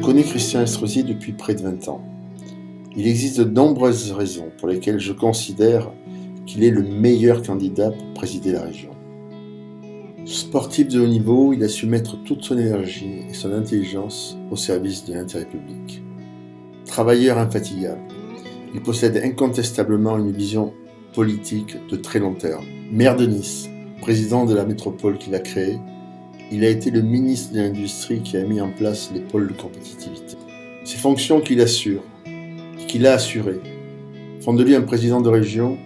connais Christian Estrosi depuis près de 20 ans. Il existe de nombreuses raisons pour lesquelles je considère qu'il est le meilleur candidat pour présider la région. Sportif de haut niveau, il a su mettre toute son énergie et son intelligence au service de l'intérêt public. Travailleur infatigable, il possède incontestablement une vision politique de très long terme. Maire de Nice, président de la métropole qu'il a créée, il a été le ministre de l'Industrie qui a mis en place les pôles de compétitivité. Ces fonctions qu'il assure et qu'il a assurées font de lui un président de région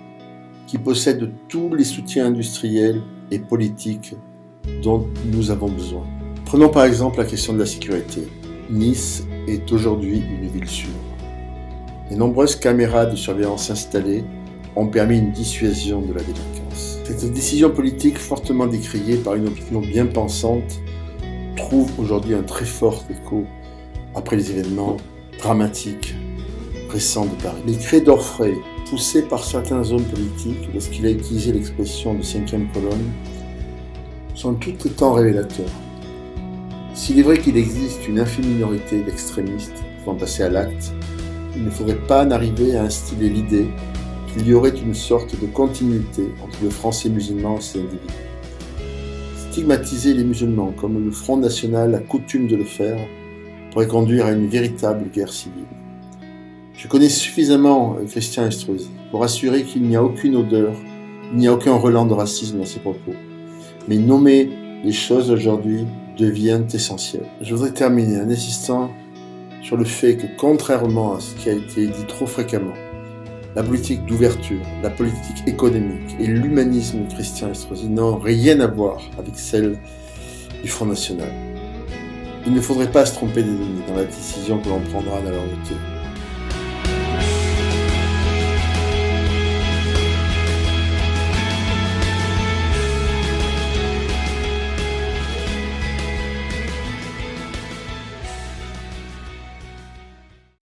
qui possède tous les soutiens industriels et politiques dont nous avons besoin. Prenons par exemple la question de la sécurité. Nice est aujourd'hui une ville sûre. Les nombreuses caméras de surveillance installées ont permis une dissuasion de la délinquance. Cette décision politique fortement décriée par une opinion bien pensante trouve aujourd'hui un très fort écho après les événements dramatiques récents de Paris. Les cris d'orfraie poussés par certains hommes politiques lorsqu'il a utilisé l'expression de 5e colonne sont tout autant révélateurs. S'il est vrai qu'il existe une infime minorité d'extrémistes pouvant passer à l'acte, il ne faudrait pas en arriver à instiller l'idée qu'il y aurait une sorte de continuité entre le français musulman et ses individus. Stigmatiser les musulmans comme le Front National a coutume de le faire pourrait conduire à une véritable guerre civile. Je connais suffisamment Christian Estrosi pour assurer qu'il n'y a aucune odeur, il n'y a aucun relent de racisme dans ses propos. Mais nommer les choses aujourd'hui devient essentiel. Je voudrais terminer en insistant sur le fait que, contrairement à ce qui a été dit trop fréquemment, la politique d'ouverture, la politique économique et l'humanisme de Christian Estrosi n'ont rien à voir avec celle du Front National. Il ne faudrait pas se tromper des ennemis dans la décision que l'on prendra dans leur voter.